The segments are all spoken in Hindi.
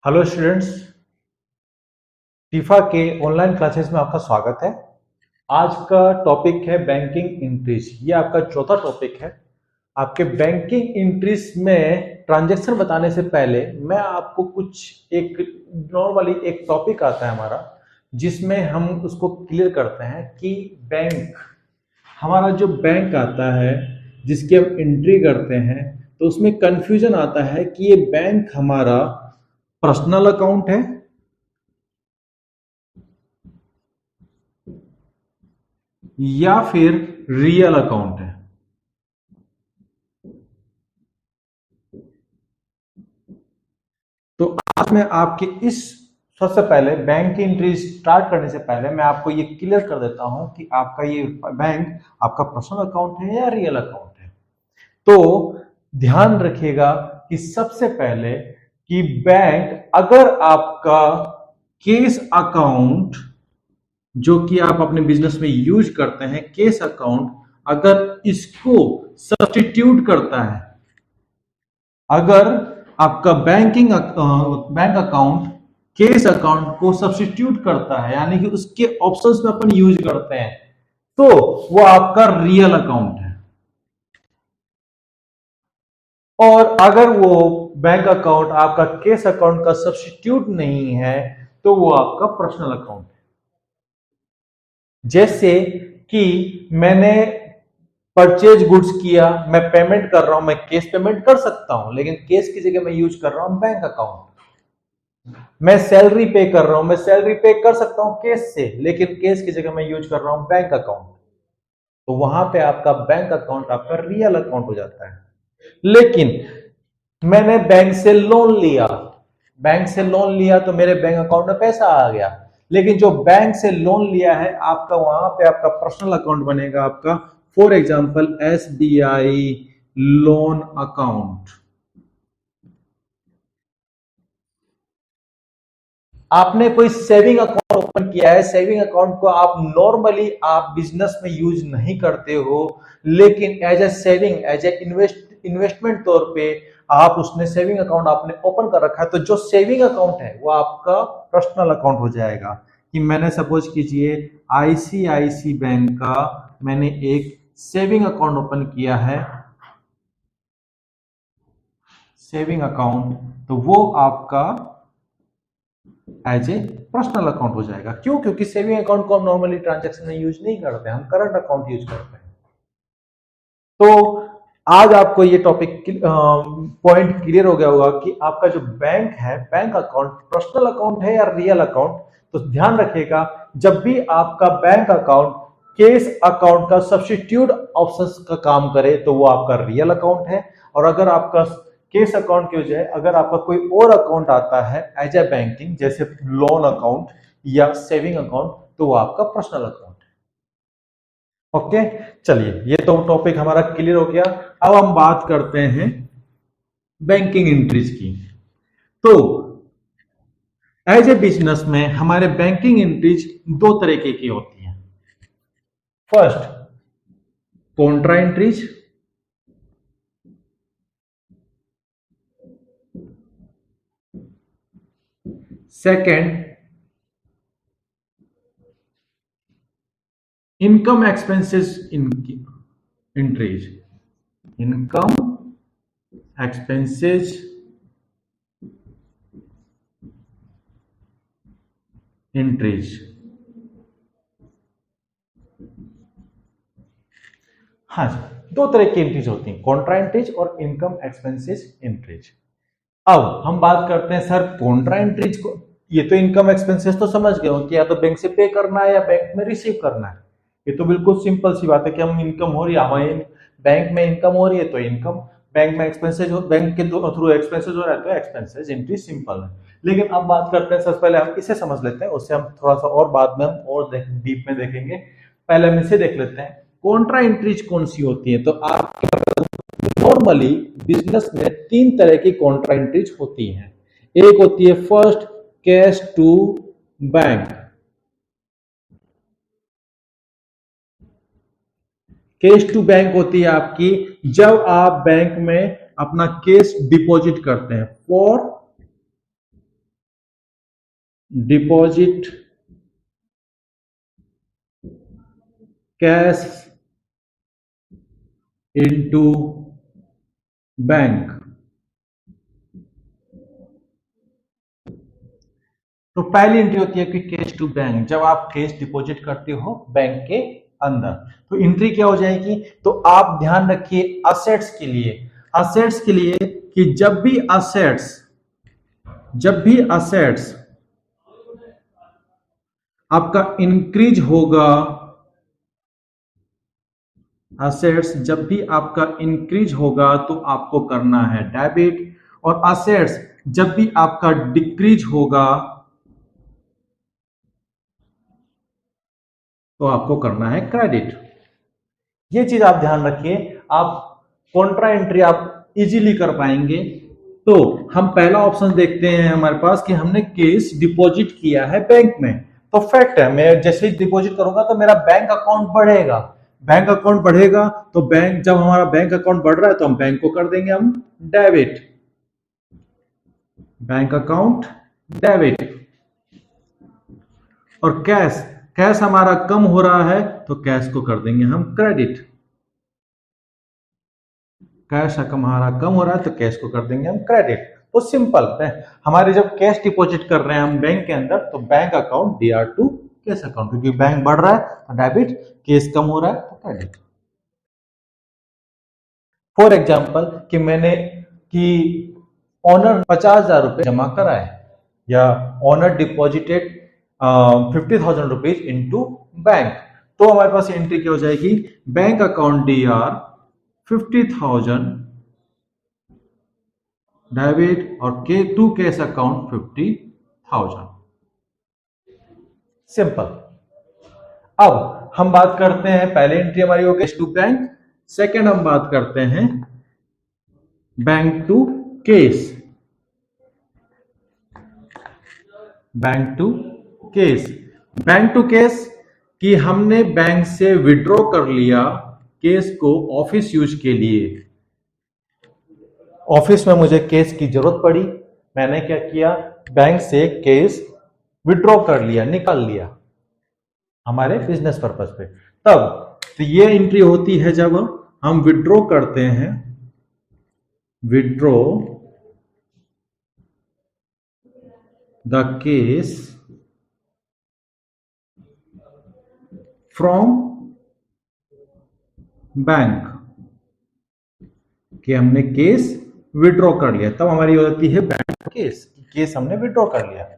हेलो स्टूडेंट्स, टीफा के ऑनलाइन क्लासेस में आपका स्वागत है। आज का टॉपिक है बैंकिंग एंट्रीज। ये आपका चौथा टॉपिक है। आपके बैंकिंग एंट्रीज में ट्रांजैक्शन बताने से पहले मैं आपको कुछ एक नॉर्मली एक टॉपिक आता है हमारा, जिसमें हम उसको क्लियर करते हैं कि बैंक, हमारा जो बैंक आता है जिसकी हम एंट्री करते हैं, तो उसमें कंफ्यूजन आता है कि ये बैंक हमारा पर्सनल अकाउंट है या फिर रियल अकाउंट है। तो आज मैं आपके इस सबसे पहले बैंक की एंट्री स्टार्ट करने से पहले मैं आपको ये क्लियर कर देता हूं कि आपका ये बैंक आपका पर्सनल अकाउंट है या रियल अकाउंट है। तो ध्यान रखिएगा कि सबसे पहले कि बैंक, अगर आपका केस अकाउंट जो कि आप अपने बिजनेस में यूज करते हैं, केस अकाउंट, अगर इसको सब्स्टिट्यूट करता है, अगर आपका बैंक अकाउंट केस अकाउंट को सब्स्टिट्यूट करता है, यानी कि उसके ऑप्शंस में अपन यूज करते हैं, तो वो आपका रियल अकाउंट है। और अगर वो बैंक अकाउंट आपका केस अकाउंट का सब्स्टिट्यूट नहीं है, तो वो आपका पर्सनल अकाउंट है। जैसे कि मैंने परचेज गुड्स किया, मैं पेमेंट कर रहा हूं, मैं कैश पेमेंट कर सकता हूं, लेकिन कैश की जगह मैं यूज कर रहा हूं बैंक अकाउंट। मैं सैलरी पे कर रहा हूं, मैं सैलरी पे कर सकता हूं कैश से, लेकिन कैश की जगह मैं यूज कर रहा हूं बैंक अकाउंट। तो वहां पे आपका बैंक अकाउंट आपका रियल अकाउंट हो जाता है। लेकिन मैंने बैंक से लोन लिया तो मेरे बैंक अकाउंट में पैसा आ गया, लेकिन जो बैंक से लोन लिया है आपका, वहां पे आपका पर्सनल अकाउंट बनेगा आपका। For example SBI loan account. आपने कोई सेविंग अकाउंट ओपन किया है, सेविंग अकाउंट को आप नॉर्मली आप बिजनेस में यूज नहीं करते हो, लेकिन as a saving, as a investment तौर पे आप उसने सेविंग अकाउंट आपने ओपन कर रखा है, तो जो सेविंग अकाउंट है वो आपका पर्सनल अकाउंट हो जाएगा। कि मैंने सपोज कीजिए ICICI बैंक का मैंने एक सेविंग अकाउंट ओपन किया है, सेविंग अकाउंट, तो वो आपका एज ए पर्सनल अकाउंट हो जाएगा। क्यों? क्योंकि सेविंग अकाउंट को हम नॉर्मली ट्रांजैक्शन में यूज नहीं करते, हम करंट अकाउंट यूज करते हैं। तो आज आपको ये टॉपिक पॉइंट क्लियर हो गया होगा कि आपका जो बैंक है, बैंक अकाउंट पर्सनल अकाउंट है या रियल अकाउंट। तो ध्यान रखिएगा, जब भी आपका बैंक अकाउंट केस अकाउंट का सब्स्टिट्यूट ऑप्शंस का काम करे तो वो आपका रियल अकाउंट है। और अगर आपका केस अकाउंट की वजह अगर आपका कोई और अकाउंट आता है एज ए बैंकिंग, जैसे लोन अकाउंट या सेविंग अकाउंट, तो वो आपका पर्सनल अकाउंट है। ओके, चलिए, ये तो टॉपिक हमारा क्लियर हो गया। अब हम बात करते हैं बैंकिंग एंट्रीज की। तो एज ए बिजनेस में हमारे बैंकिंग एंट्रीज दो तरीके की होती हैं। First, Contra entries. Second, income expenses entries. Income expenses entries. हाँ जी, दो तरह की एंट्रीज होती हैं, कॉन्ट्रा एंट्रीज और इनकम एक्सपेंसेस एंट्रीज। अब हम बात करते हैं सर कॉन्ट्रा एंट्रीज को। ये तो इनकम एक्सपेंसेस तो समझ गए हो कि या तो बैंक से पे करना है या बैंक में रिसीव करना है। ये तो बिल्कुल सिंपल सी बात है कि हम इनकम हो रही है, हमारे बैंक में इनकम हो रही है तो इनकम, बैंक में एक्सपेंसेस, बैंक के थ्रू एक्सपेंसेस हो रहा है तो एक्सपेंसेस एंट्री सिंपल है। लेकिन अब बात करते हैं, सबसे पहले हम इसे समझ लेते हैं, उससे हम थोड़ा सा और बाद में हम और डीप में देखेंगे। पहले हम इसे देख लेते हैं, कॉन्ट्रा एंट्रीज कौन सी होती है। तो आप नॉर्मली बिजनेस में तीन तरह की कॉन्ट्रा एंट्रीज होती हैं। एक होती है first, cash to bank. Cash to bank होती है आपकी जब आप बैंक में अपना कैश डिपॉजिट करते हैं for deposit cash into bank. तो पहली एंट्री होती है कि कैश टू बैंक, जब आप कैश डिपॉजिट करते हो बैंक के अंदर, तो एंट्री क्या हो जाएगी। तो आप ध्यान रखिए असेट्स के लिए, कि जब भी असेट्स आपका इंक्रीज होगा, जब भी आपका इंक्रीज होगा तो आपको करना है डेबिट, और असेट्स जब भी आपका डिक्रीज होगा तो आपको करना है क्रेडिट। ये चीज आप ध्यान रखिए, आप कॉन्ट्रा एंट्री आप इजीली कर पाएंगे। तो हम पहला ऑप्शन देखते हैं हमारे पास कि हमने कैश डिपॉजिट किया है बैंक में, तो फैक्ट है मैं जैसे ही डिपॉजिट करूंगा तो मेरा बैंक अकाउंट बढ़ेगा, तो बैंक, जब हमारा बैंक अकाउंट बढ़ रहा है तो हम बैंक को कर देंगे हम डेबिट, बैंक अकाउंट डेबिट। और कैश हमारा कम हो रहा है तो कैश को कर देंगे हम क्रेडिट, कैश हमारा कम हो रहा है तो कैश को कर देंगे हम क्रेडिट। तो सिंपल है, हमारे जब कैश डिपॉजिट कर रहे हैं हम बैंक के अंदर तो bank account DR to cash account, क्योंकि बैंक बढ़ रहा है तो डेबिट, कैश कम हो रहा है तो क्रेडिट। फॉर एग्जाम्पल कि मैंने कि ऑनर 50,000 रुपए जमा कराए, या owner deposited 50,000 rupees into bank, तो हमारे पास एंट्री क्या हो जाएगी, बैंक अकाउंट डीआर 50,000 डेबिट और के टू कैश अकाउंट 50,000। सिंपल। अब हम बात करते हैं, पहले एंट्री हमारी हो कैश टू बैंक, सेकेंड हम बात करते हैं bank to cash, bank to cash कि हमने बैंक से विड्रॉ कर लिया केस को ऑफिस यूज के लिए, ऑफिस में मुझे केस की जरूरत पड़ी, मैंने क्या किया, बैंक से केस विड्रॉ कर लिया, निकाल लिया हमारे बिजनेस पर्पस पे। तब तो ये एंट्री होती है जब हम विड्रॉ करते हैं, withdraw the case from bank, कि हमने केस विड्रॉ कर लिया, तब हमारी हो जाती है बैंक केस हमने विड्रॉ कर लिया।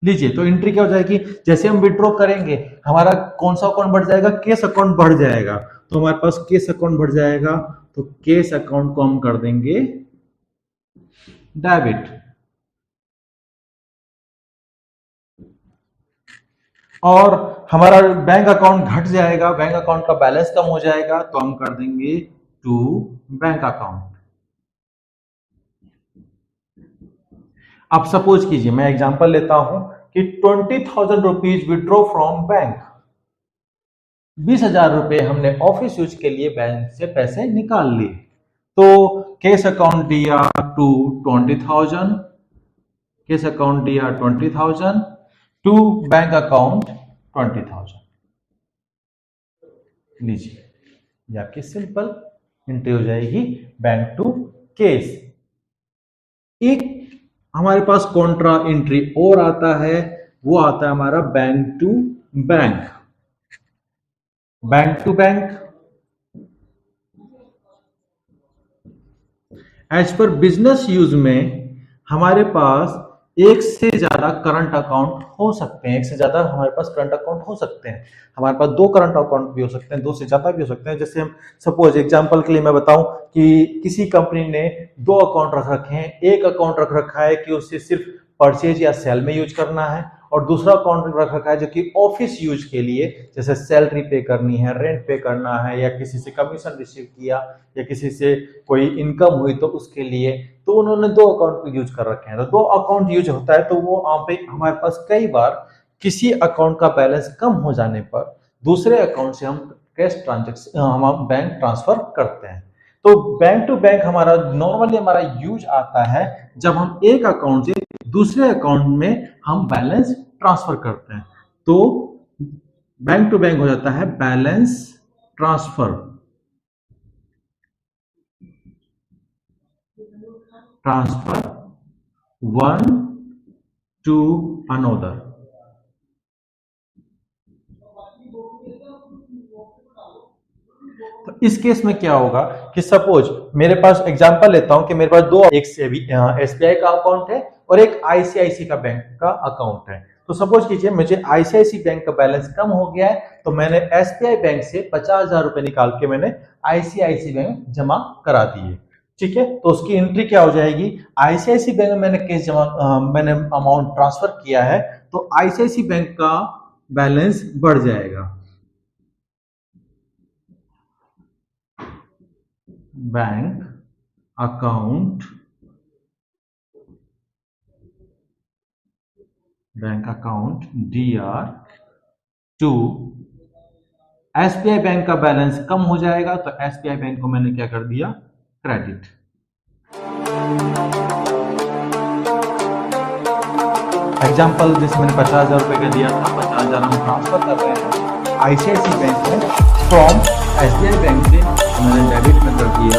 लीजिए, तो एंट्री क्या हो जाएगी, जैसे हम विड्रॉ करेंगे हमारा कौन सा अकाउंट बढ़ जाएगा, केस अकाउंट बढ़ जाएगा, तो हमारे पास केस अकाउंट बढ़ जाएगा, तो केस अकाउंट को हम कर देंगे डेबिट, और हमारा बैंक अकाउंट घट जाएगा, बैंक अकाउंट का बैलेंस कम हो जाएगा, तो हम कर देंगे टू बैंक अकाउंट। अब सपोज कीजिए, मैं एग्जांपल लेता हूं कि 20,000 रुपीज विड्रॉ फ्रॉम बैंक, 20,000 रुपए हमने ऑफिस यूज के लिए बैंक से पैसे निकाल लिए, तो cash account DR to 20,000, cash account DR 20,000 to bank account 20,000। लीजिए, ये आपकी सिंपल एंट्री हो जाएगी बैंक टू केस। एक हमारे पास कॉन्ट्रा एंट्री और आता है, वो आता है हमारा bank to bank, bank to bank. As पर बिजनेस यूज में हमारे पास एक से ज्यादा करंट अकाउंट हो सकते हैं, एक से ज्यादा हमारे पास करंट अकाउंट हो सकते हैं, हमारे पास 2 करंट अकाउंट भी हो सकते हैं, 2 से ज्यादा भी हो सकते हैं। जैसे हम सपोज एग्जांपल के लिए मैं बताऊं कि किसी कंपनी ने 2 अकाउंट रख रखे हैं, एक अकाउंट रख रखा है कि उसे सिर्फ परचेज या सेल में यूज करना है, और दूसरा अकाउंट रख रखा है जो कि ऑफिस यूज के लिए, जैसे सैलरी पे करनी है, रेंट पे करना है, या किसी से कमीशन रिसीव किया, या किसी से कोई इनकम हुई तो उसके लिए, तो उन्होंने 2 अकाउंट यूज कर रखे हैं। तो 2 अकाउंट यूज होता है, तो वो पे हमारे पास कई बार किसी अकाउंट का बैलेंस कम हो जाने पर दूसरे अकाउंट से हम कैश ट्रांजेक्शन हम बैंक ट्रांसफर करते हैं। तो बैंक टू बैंक हमारा नॉर्मली हमारा यूज आता है जब हम एक अकाउंट से दूसरे अकाउंट में हम बैलेंस ट्रांसफर करते हैं, तो बैंक टू बैंक हो जाता है balance transfer, one two another. तो इस केस में क्या होगा कि सपोज मेरे पास एग्जांपल लेता हूं कि मेरे पास दो, एक एसबीआई का अकाउंट है और एक आईसीआईसी का बैंक का अकाउंट है। तो सपोज कीजिए मुझे आईसीआईसी बैंक का बैलेंस कम हो गया है, तो मैंने एसबीआई बैंक से 50,000 रुपए निकाल के मैंने आईसीआईसी बैंक जमा करा दिए। ठीक है, तो उसकी एंट्री क्या हो जाएगी, आईसीआईसी बैंक में मैंने अमाउंट ट्रांसफर किया है, तो आईसीआईसी बैंक का बैलेंस बढ़ जाएगा। Bank account DR to SBI bank का बैलेंस कम हो जाएगा, तो एसबीआई बैंक को मैंने क्या कर दिया, क्रेडिट। एग्जाम्पल जैसे मैंने 50,000 रुपए का दिया था, 50,000 हम ट्रांसफर कर रहे हैं आईसीआईसी बैंक में फ्रॉम एसबीआई बैंक से, तो मैंने डेबिट में कर दिया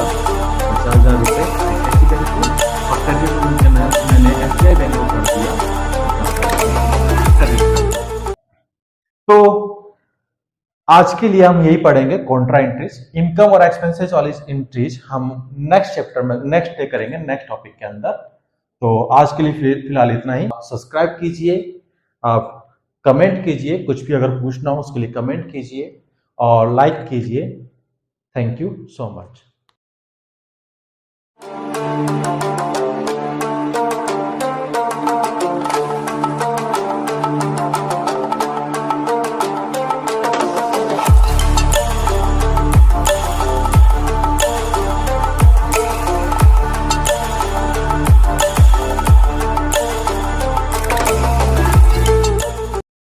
50,000 रुपए आईसीआईसी बैंक को, और क्रेडिट में मैंने एसबीआई बैंक को कर दिया क्रेडिट। तो आज के लिए हम यही पढ़ेंगे कॉन्ट्रा एंट्रीज, इनकम और एक्सपेंसेस वाली एंट्रीज हम नेक्स्ट चैप्टर में नेक्स्ट डे करेंगे, नेक्स्ट टॉपिक के अंदर। तो आज के लिए फिलहाल इतना ही। सब्सक्राइब कीजिए, आप कमेंट कीजिए, कुछ भी अगर पूछना हो उसके लिए कमेंट कीजिए और लाइक कीजिए। Thank you so much.